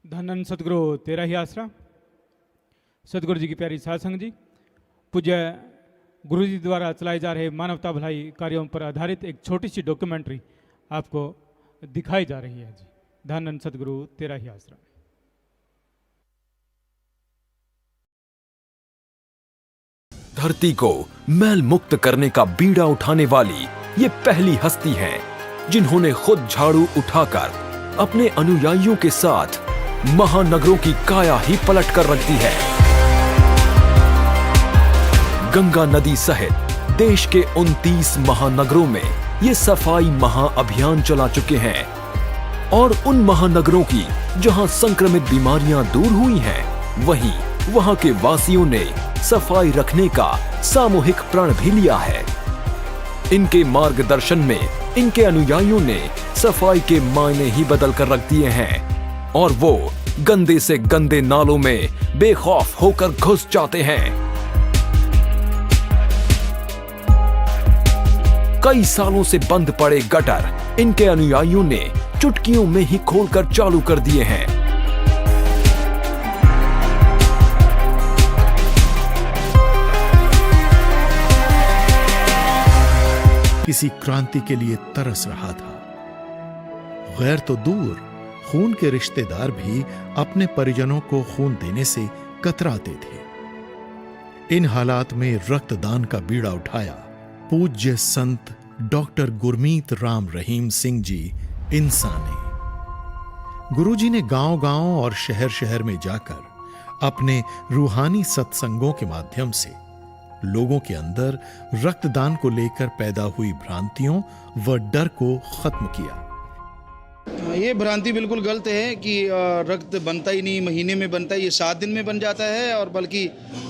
धन सतगुरु तेरा ही आसरा। सतगुरु जी की प्यारी साध संगत जी, पूज्य गुरु जी द्वारा चलाए जा रहे मानवता भलाई कार्यों पर आधारित एक छोटी सी डॉक्यूमेंट्री आपको दिखाई जा रही है जी। धन सतगुरु तेरा ही आसरा। धरती को मैल मुक्त करने का बीड़ा उठाने वाली ये पहली हस्ती हैं जिन्होंने खुद झाड़ू उठाकर अपने अनुयायियों के साथ महानगरों की काया ही पलट कर रख दी है। गंगा नदी सहित देश के 29 महानगरों में ये सफाई महाअभियान चला चुके हैं और उन महानगरों की जहां संक्रमित बीमारियां दूर हुई हैं, वहीं वहां के वासियों ने सफाई रखने का सामूहिक प्रण भी लिया है। इनके मार्गदर्शन में इनके अनुयायियों ने सफाई के मायने ही बदल कर रख दिए हैं और वो गंदे से गंदे नालों में बेखौफ होकर घुस जाते हैं। कई सालों से बंद पड़े गटर इनके अनुयायियों ने चुटकियों में ही खोलकर चालू कर दिए हैं। किसी क्रांति के लिए तरस रहा था। गैर तो दूर, खून के रिश्तेदार भी अपने परिजनों को खून देने से कतराते थे। इन हालात में रक्तदान का बीड़ा उठाया पूज्य संत डॉक्टर गुरमीत राम रहीम सिंह जी इंसा ने। गुरुजी ने गांव-गांव और शहर-शहर में जाकर अपने रूहानी सत्संगों के माध्यम से लोगों के अंदर रक्तदान को लेकर पैदा हुई भ्रांतियों व डर को खत्म किया। ये भ्रांति बिल्कुल गलत है कि रक्त बनता ही नहीं, महीने में बनता है, ये 7 दिन में बन जाता है और बल्कि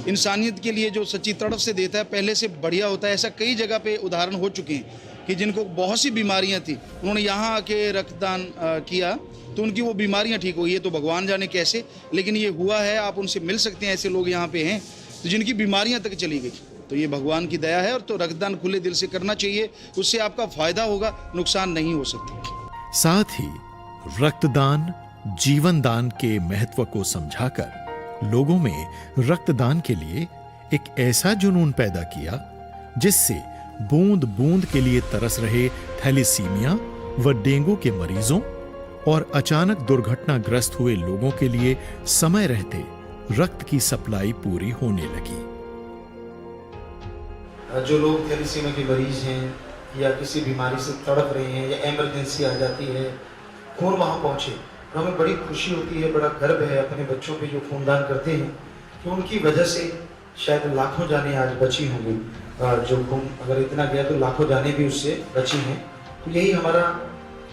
इंसानियत के लिए जो सच्ची तड़प से देता है पहले से बढ़िया होता है। ऐसा कई जगह पे उदाहरण हो चुके हैं कि जिनको बहुत सी बीमारियां थी, उन्होंने यहाँ आके रक्तदान किया तो उनकी वो बीमारियां ठीक हुई। ये तो भगवान जाने कैसे, लेकिन ये हुआ है। आप उनसे मिल सकते हैं, ऐसे लोग यहाँ पे हैं तो जिनकी बीमारियां तक चली गई। तो ये भगवान की दया है और तो रक्तदान खुले दिल से करना चाहिए, उससे आपका फायदा होगा, नुकसान नहीं हो सकता। साथ ही रक्तदान जीवन दान के महत्व को समझाकर लोगों में रक्तदान के लिए एक ऐसा जुनून पैदा किया जिससे बूंद बूंद के लिए तरस रहे थैलीसीमिया व डेंगू के मरीजों और अचानक दुर्घटनाग्रस्त हुए लोगों के लिए समय रहते रक्त की सप्लाई पूरी होने लगी। जो लोग थैलीसीमिया के मरीज हैं या किसी बीमारी से तड़प रहे हैं या इमरजेंसी आ जाती है, खून वहाँ पहुँचे तो हमें बड़ी खुशी होती है, बड़ा गर्व है अपने बच्चों पे जो खूनदान करते हैं कि उनकी वजह से शायद लाखों जानें आज बची होंगी। जो खून अगर इतना गया तो लाखों जानें भी उससे बची हैं। तो यही हमारा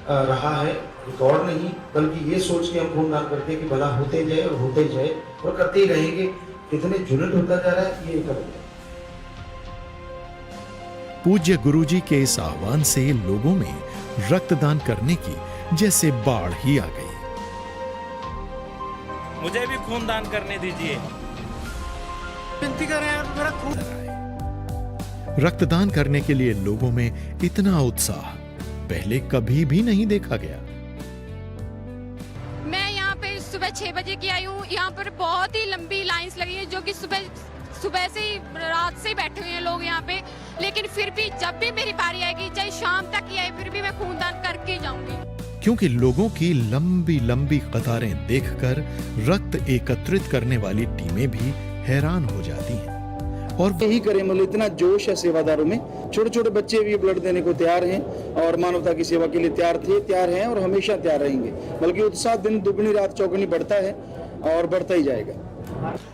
रहा है, रिकॉर्ड नहीं बल्कि ये सोच के हम खूनदान करते हैं कि भला होते जाए और होते जाए और करते ही रहेंगे। कितने जुनून होता जा रहा है ये कब। पूज्य गुरुजी के इस आह्वान से लोगों में रक्तदान करने की जैसे बाढ़ ही आ गई। मुझे भी खूनदान करने दीजिए। विनती कर रहे हैं मेरा खून। रक्तदान करने के लिए लोगों में इतना उत्साह पहले कभी भी नहीं देखा गया। मैं यहाँ पे सुबह 6 बजे की आई हूँ। यहाँ पर बहुत ही लंबी लाइंस लगी है, जो कि सुबह से ही रात से ही बैठे हुए हैं लोग यहाँ पे। लेकिन फिर भी जब भी मेरी बारी आएगी, चाहे शाम तक ही आए, फिर भी मैं खूनदान करके जाऊंगी। क्योंकि लोगों की लंबी लंबी कतारें देखकर रक्त एकत्रित करने वाली टीमें भी हैरान हो जाती हैं। और यही करें, मतलब इतना जोश है सेवादारों में। छोटे छोटे बच्चे भी ब्लड देने को तैयार हैं और मानवता की सेवा के लिए तैयार हैं और हमेशा तैयार रहेंगे। बल्कि उत्साह दिन दुगनी रात चौगुनी बढ़ता है और बढ़ता ही जाएगा।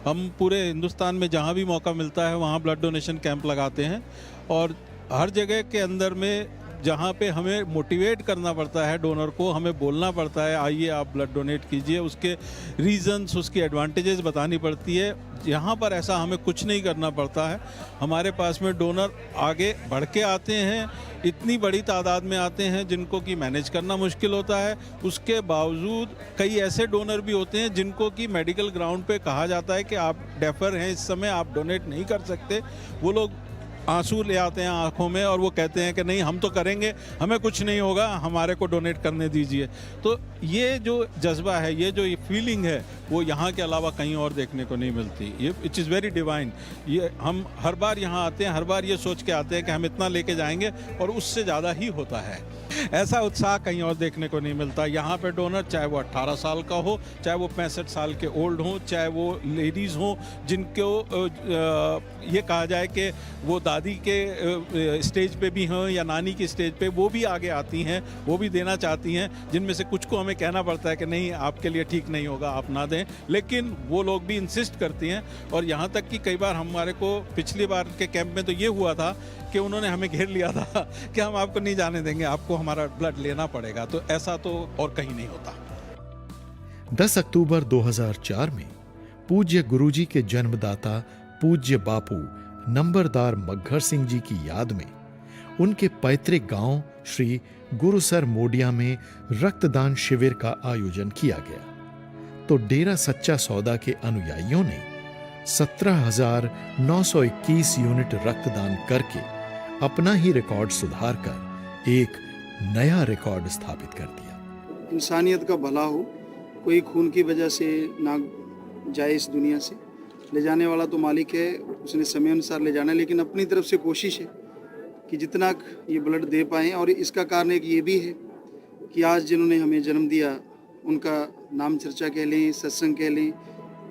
हम पूरे हिंदुस्तान में जहाँ भी मौका मिलता है वहाँ ब्लड डोनेशन कैंप लगाते हैं और हर जगह के अंदर में जहाँ पे हमें मोटिवेट करना पड़ता है डोनर को, हमें बोलना पड़ता है आइए आप ब्लड डोनेट कीजिए, उसके रीजंस, उसकी एडवांटेजेस बतानी पड़ती है। यहाँ पर ऐसा हमें कुछ नहीं करना पड़ता है। हमारे पास में डोनर आगे बढ़ के आते हैं, इतनी बड़ी तादाद में आते हैं जिनको कि मैनेज करना मुश्किल होता है। उसके बावजूद कई ऐसे डोनर भी होते हैं जिनको कि मेडिकल ग्राउंड पे कहा जाता है कि आप डेफर हैं, इस समय आप डोनेट नहीं कर सकते। वो लोग आंसू ले आते हैं आंखों में और वो कहते हैं कि नहीं हम तो करेंगे, हमें कुछ नहीं होगा, हमारे को डोनेट करने दीजिए। तो ये जो जज्बा है, ये जो फीलिंग है, वो यहाँ के अलावा कहीं और देखने को नहीं मिलती। ये इट इज़ वेरी डिवाइन। ये हम हर बार यहाँ आते हैं, हर बार ये सोच के आते हैं कि हम इतना लेके जाएंगे और उससे ज़्यादा ही होता है। ऐसा उत्साह कहीं और देखने को नहीं मिलता। यहाँ पे डोनर चाहे वो 18 साल का हो, चाहे वो 65 साल के ओल्ड हों, चाहे वो लेडीज़ हों जिनको ये कहा जाए कि वो दादी के स्टेज पे भी हों या नानी की स्टेज पे, वो भी आगे आती हैं, वो भी देना चाहती हैं, जिनमें से कुछ को हमें कहना पड़ता है कि नहीं आपके लिए ठीक नहीं होगा, आप ना दें, लेकिन वो लोग भी इंसिस्ट करती हैं। और यहाँ तक कि कई बार हमारे को पिछली बार के कैंप में तो ये हुआ था कि उन्होंने हमें घेर लिया था कि हम आपको नहीं जाने देंगे, आपको हमारा ब्लड लेना पड़ेगा। तो ऐसा तो और कहीं नहीं होता। 10 अक्टूबर 2004 में पूज्य गुरुजी के जन्मदाता पूज्य बापू नंबरदार मग्घर सिंह जी की याद में उनके पैतृक गांव श्री गुरुसर मोडिया में रक्तदान शिविर का आयोजन किया गया। तो डेरा सच्चा सौदा के अनुयायियों ने 17,921 यूनिट रक्तदान करके अपना ही रिकॉर्ड सुधारकर एक नया रिकॉर्ड स्थापित कर दिया। इंसानियत का भला हो, कोई खून की वजह से ना जाए इस दुनिया से। ले जाने वाला तो मालिक है, उसने समय अनुसार ले जाना है, लेकिन अपनी तरफ से कोशिश है कि जितना ये ब्लड दे पाएँ। और इसका कारण एक ये भी है कि आज जिन्होंने हमें जन्म दिया उनका नाम चर्चा कह लें, सत्संग कह लें,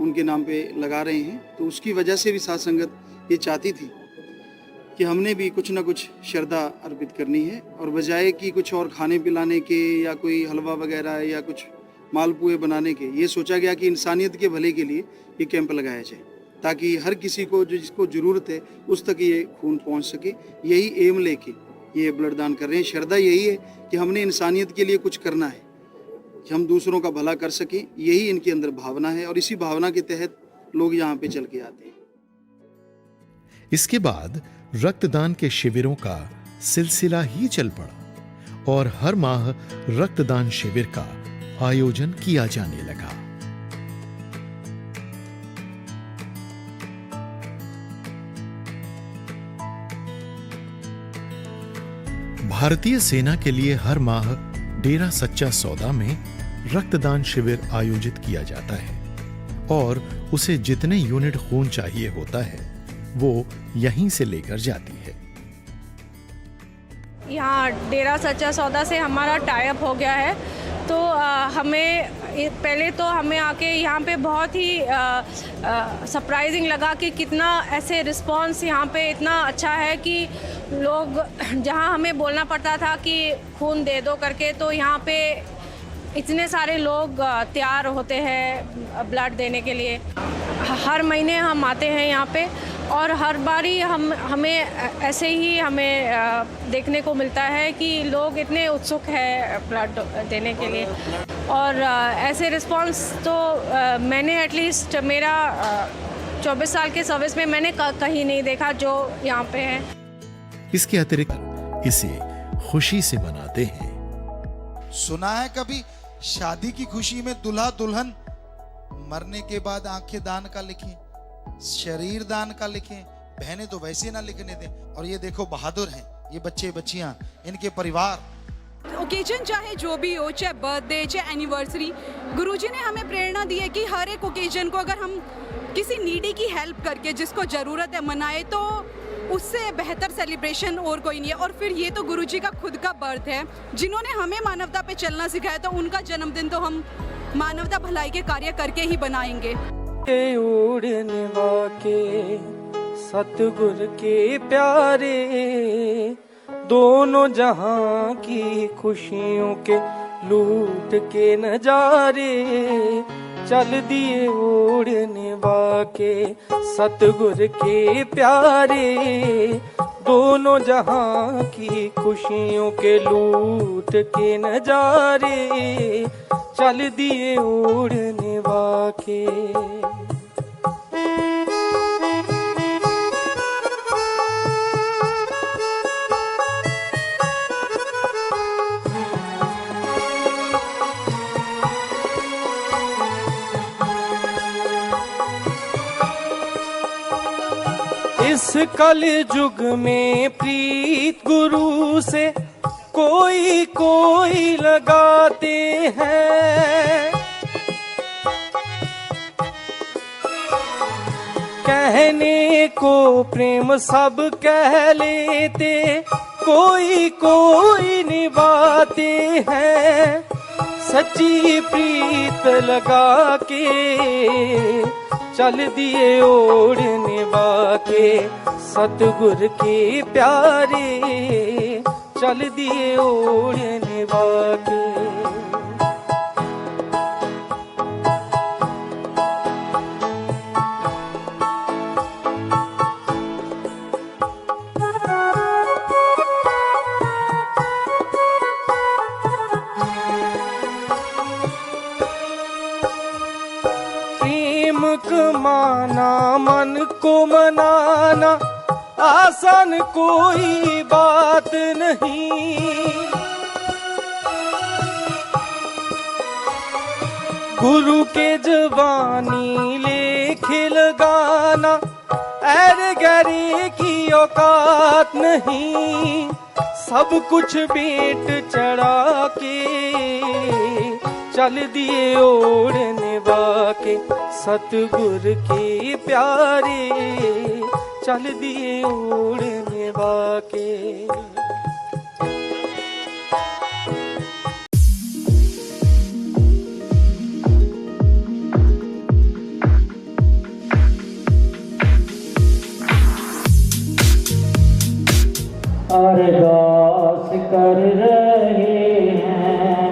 उनके नाम पे लगा रहे हैं। तो उसकी वजह से भी साथ संगत ये चाहती थी कि हमने भी कुछ ना कुछ श्रद्धा अर्पित करनी है, और बजाय कि कुछ और खाने पिलाने के या कोई हलवा वगैरह या कुछ मालपुए बनाने के, ये सोचा गया कि इंसानियत के भले के लिए ये कैंप लगाया जाए, ताकि हर किसी को जिसको ज़रूरत है उस तक ये खून पहुंच सके। यही एम लेके ये ब्लड दान कर रहे हैं। श्रद्धा यही है कि हमने इंसानियत के लिए कुछ करना है, कि हम दूसरों का भला कर सकें। यही इनके अंदर भावना है और इसी भावना के तहत लोग यहाँ पे चल के आते हैं। इसके बाद रक्तदान के शिविरों का सिलसिला ही चल पड़ा और हर माह रक्तदान शिविर का आयोजन किया जाने लगा। भारतीय सेना के लिए हर माह डेरा सच्चा सौदा में रक्तदान शिविर आयोजित किया जाता है और उसे जितने यूनिट खून चाहिए होता है वो यहीं से लेकर जाती है। यहाँ डेरा सच्चा सौदा से हमारा टाई अप हो गया है, तो हमें पहले तो हमें आके यहाँ पे बहुत ही सरप्राइजिंग लगा कि कितना ऐसे रिस्पांस यहाँ पे इतना अच्छा है कि लोग, जहाँ हमें बोलना पड़ता था कि खून दे दो करके, तो यहाँ पे इतने सारे लोग तैयार होते हैं ब्लड देने के लिए। हर महीने हम आते हैं यहाँ पे और हर बारी हमें ऐसे ही हमें देखने को मिलता है कि लोग इतने उत्सुक हैं ब्लड देने के लिए। और ऐसे रिस्पांस तो मैंने एटलीस्ट मेरा 24 साल के सर्विस में मैंने कहीं नहीं देखा जो यहाँ पे है। इसके अतिरिक्त इसे खुशी से मनाते हैं। सुना है कभी शादी की खुशी में दूल्हा दुल्हन मरने के बाद आंखें दान का लिखें, शरीर दान का लिखें, बहनें तो वैसे ना लिखने दें। और ये देखो बहादुर हैं ये बच्चे बच्चियां, इनके परिवार। ओकेजन चाहे जो भी हो, चाहे बर्थडे चाहे एनिवर्सरी, गुरुजी ने हमें प्रेरणा दी है कि हर एक ओकेजन को अगर हम किसी नीडी की हेल्प करके जिसको ज़रूरत है मनाए तो उससे बेहतर सेलिब्रेशन और कोई नहीं है। और फिर ये तो गुरुजी का खुद का बर्थ है, जिन्होंने हमें मानवता पे चलना सिखाया, तो उनका जन्मदिन तो हम मानवता भलाई के कार्य करके ही बनाएंगे। उड़ने वाके सतगुर के प्यारे, दोनों जहां की खुशियों के लूट के नजारे, चल दिए उड़ने वाके सतगुर के प्यारे, दोनों जहां की खुशियों के लूट के नजारे, चल दिए उड़ने वाके। इस इस कल युग में प्रीत गुरु से कोई कोई लगाते हैं, कहने को प्रेम सब कह लेते, कोई कोई निभाते हैं। सच्ची प्रीत लगा के चल दिए ओढ़ निभा के, सतगुर के प्यारे चल दिए ओढ़ निभा के। माना मन को मनाना आसान कोई बात नहीं, गुरु के जवानी लेखे लगाना ऐरे गैरे की औकात नहीं। सब कुछ बेट चढ़ा के चल दिए ओढ़ निभा के, सतगुर के प्यारे चल दिए ओढ़ निभा के। अरदास कर रहे हैं,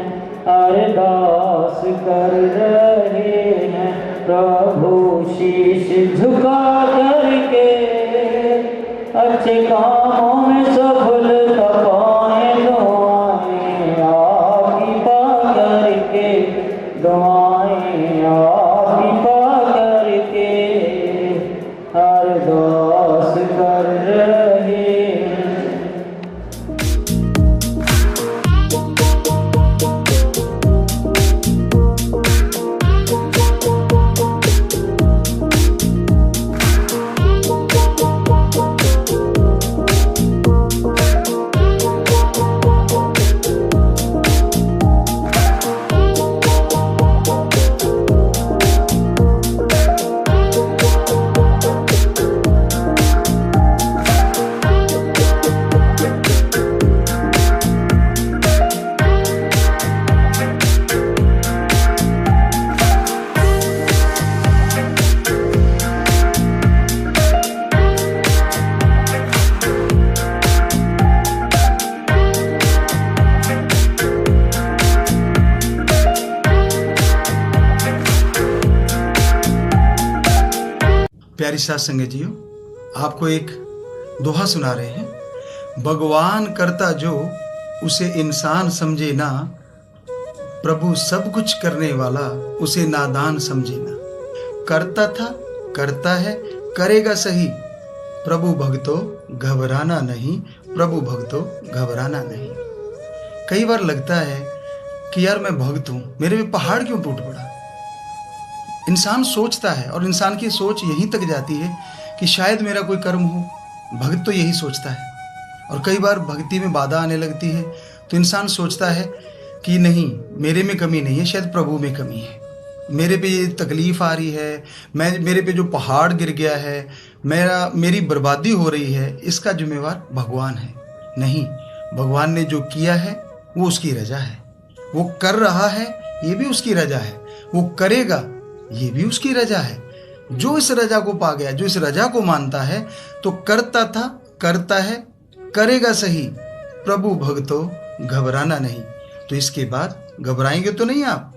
अरदास कर रहे हैं, प्रभु शीश झुका करके अच्छे कामों में सफलता पाए। दुआएं आपकी पा करके, दुआएं आपकी पा करके अरदास कर रहे हैं। प्यारी साथ संगत जियो, आपको एक दोहा सुना रहे हैं। भगवान करता जो उसे इंसान समझे ना, प्रभु सब कुछ करने वाला उसे नादान समझे ना। करता था, करता है, करेगा सही, प्रभु भक्तों घबराना नहीं, प्रभु भक्तों घबराना नहीं। कई बार लगता है कि यार मैं भक्त हूं, मेरे पे पहाड़ क्यों टूट पड़ा। इंसान सोचता है और इंसान की सोच यहीं तक जाती है कि शायद मेरा कोई कर्म हो। भक्त तो यही सोचता है। और कई बार भक्ति में बाधा आने लगती है तो इंसान सोचता है कि नहीं, मेरे में कमी नहीं है, शायद प्रभु में कमी है। मेरे पे ये तकलीफ आ रही है, मेरे पे जो पहाड़ गिर गया है, मेरी बर्बादी हो रही है, इसका जिम्मेवार भगवान है। नहीं, भगवान ने जो किया है वो उसकी रजा है। वो कर रहा है, ये भी उसकी रजा है। वो करेगा, ये भी उसकी रजा है। जो इस रजा को पा गया, जो इस रजा को मानता है, तो करता था, करता है, करेगा सही, प्रभु भक्तों घबराना नहीं। तो इसके बाद घबराएंगे तो नहीं आप।